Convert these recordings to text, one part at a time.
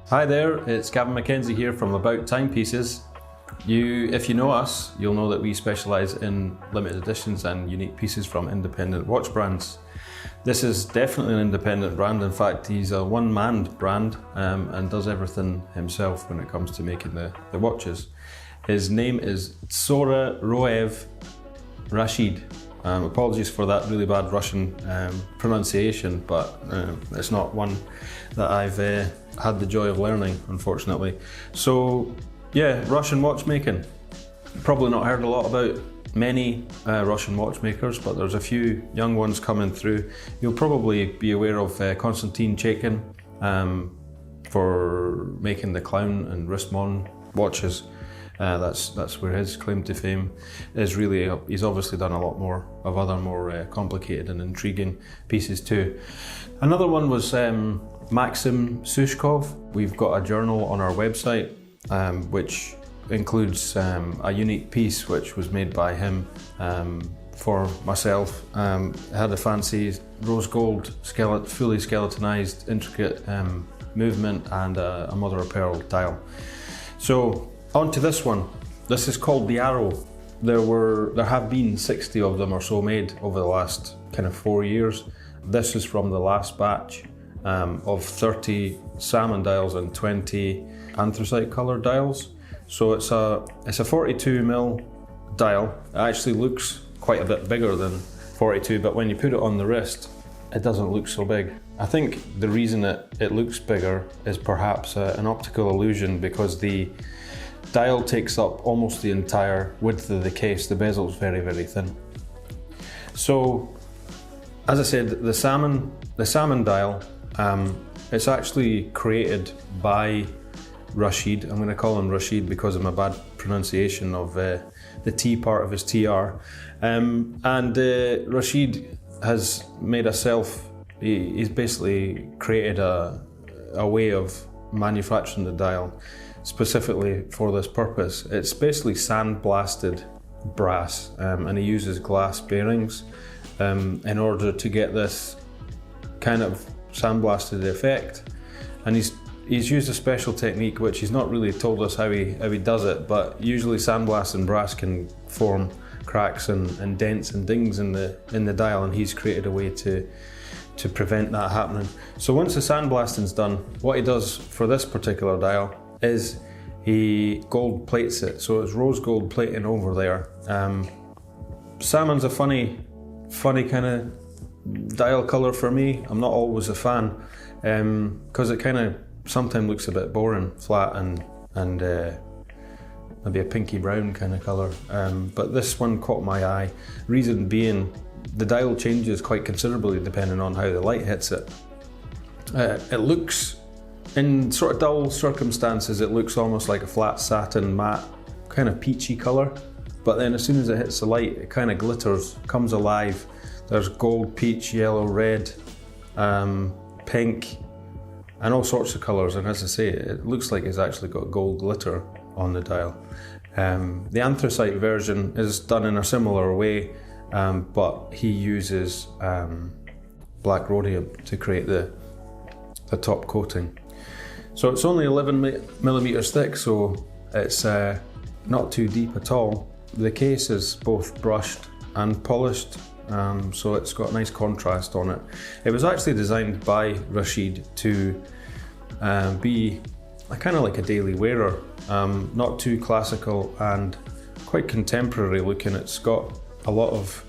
Hi there, it's Gavin McKenzie here from About Timepieces. If you know us, you'll know that we specialise in limited editions and unique pieces from independent watch brands. This is definitely an independent brand. In fact, he's a one-man brand and does everything himself when it comes to making the watches. His name is Tsoroev Rashid. Apologies for that really bad Russian pronunciation, but it's not one that I've had the joy of learning, unfortunately. So yeah, Russian watchmaking. Probably not heard a lot about many Russian watchmakers, but there's a few young ones coming through. You'll probably be aware of Konstantin Chaikin for making the Clown and Wristmon watches. That's where his claim to fame is really. He's obviously done a lot more of other more complicated and intriguing pieces too. Another one was Maxim Sushkov. We've got a journal on our website which includes a unique piece which was made by him for myself. It had a fancy rose gold fully skeletonized intricate movement and a mother of pearl dial. So on to this one. This is called the Arrow. There have been 60 of them or so made over the last kind of 4 years. This is from the last batch of 30 salmon dials and 20 anthracite colour dials. So it's a 42mm dial. It actually looks quite a bit bigger than 42, but when you put it on the wrist, it doesn't look so big. I think the reason it looks bigger is perhaps an optical illusion, because the dial takes up almost the entire width of the case. The bezel's very, very thin. So, as I said, the salmon dial, it's actually created by Rashid. I'm going to call him Rashid because of my bad pronunciation of the T part of his TR. Rashid has made he's basically created a way of manufacturing the dial specifically for this purpose. It's basically sandblasted brass, and he uses glass bearings in order to get this kind of sandblasted effect. And he's used a special technique which he's not really told us how he does it, but usually sandblasting brass can form cracks and dents and dings in the dial, and he's created a way to prevent that happening. So once the sandblasting's done, what he does for this particular dial is he gold plates it, so it's rose gold plating over there. Salmon's a funny kind of dial colour for me. I'm not always a fan because it kind of sometimes looks a bit boring, flat and maybe a pinky brown kind of colour. But this one caught my eye. Reason being, the dial changes quite considerably depending on how the light hits it. It looks, in sort of dull circumstances, it looks almost like a flat satin matte kind of peachy colour, but then as soon as it hits the light, it kind of glitters, comes alive. There's gold, peach, yellow, red, pink, and all sorts of colours, and as I say, it looks like it's actually got gold glitter on the dial. The anthracite version is done in a similar way, but he uses black rhodium to create the top coating. So it's only 11mm thick, so it's not too deep at all. The case is both brushed and polished, so it's got nice contrast on it. It was actually designed by Rashid to be kind of like a daily wearer, not too classical and quite contemporary looking. It's got a lot of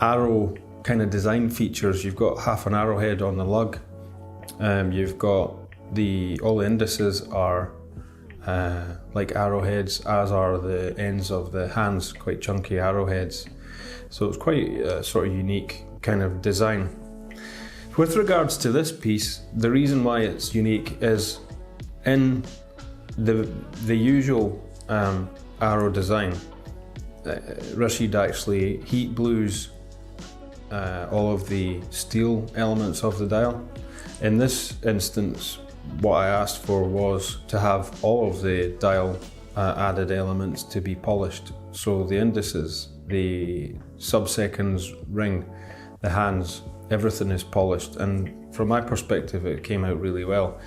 arrow kind of design features. You've got half an arrowhead on the lug. You've got all the indices are like arrowheads, as are the ends of the hands, quite chunky arrowheads. So it's quite a sort of unique kind of design. With regards to this piece, the reason why it's unique is in the usual arrow design, Rashid actually heat blues all of the steel elements of the dial. In this instance, what I asked for was to have all of the dial added elements to be polished. So the indices, the sub-seconds ring, the hands, everything is polished, and from my perspective it came out really well.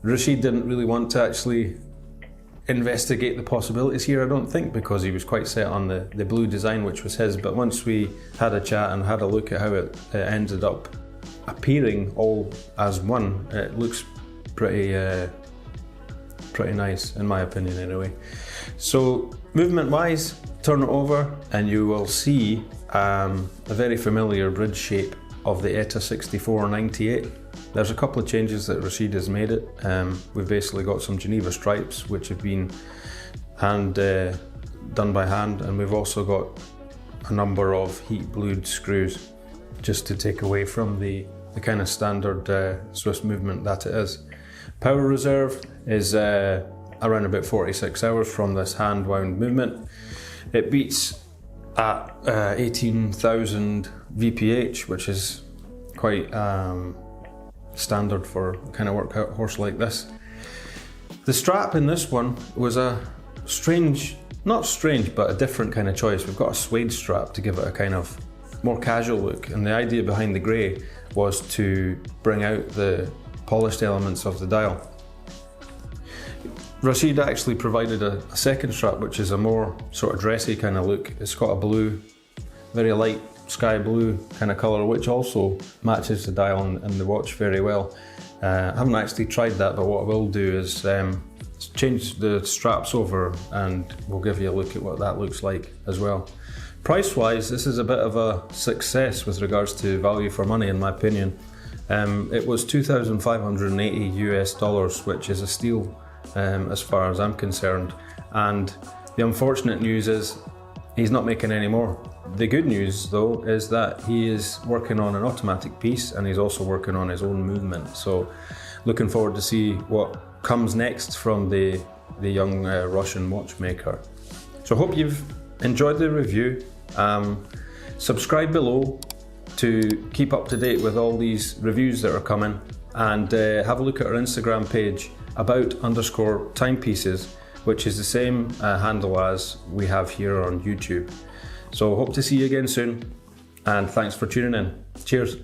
Rashid didn't really want to actually investigate the possibilities here, I don't think, because he was quite set on the blue design, which was his, but once we had a chat and had a look at how it ended up appearing all as one, it looks pretty nice, in my opinion anyway. So movement wise, turn it over and you will see a very familiar bridge shape of the ETA 6498. There's a couple of changes that Rashid has made it. We've basically got some Geneva stripes which have been done by hand, and we've also got a number of heat blued screws just to take away from the kind of standard Swiss movement that it is. Power reserve is around about 46 hours from this hand wound movement. It beats at 18,000 VPH, which is quite standard for a kind of workout horse like this. The strap in this one was a strange, not strange, but a different kind of choice. We've got a suede strap to give it a kind of more casual look, and the idea behind the grey was to bring out the polished elements of the dial. Rashid actually provided a second strap which is a more sort of dressy kind of look. It's got a blue, very light sky blue kind of colour, which also matches the dial and the watch very well. I haven't actually tried that, but what I will do is change the straps over and we'll give you a look at what that looks like as well. Price wise, this is a bit of a success with regards to value for money, in my opinion. It was $2,580 US, which is a steal as far as I'm concerned, and the unfortunate news is he's not making any more. The good news though is that he is working on an automatic piece, and he's also working on his own movement, so looking forward to see what comes next from the young Russian watchmaker. So hope you've enjoyed the review. Subscribe below to keep up to date with all these reviews that are coming, and have a look at our Instagram page, about_timepieces, which is the same handle as we have here on YouTube. So hope to see you again soon, and thanks for tuning in. Cheers.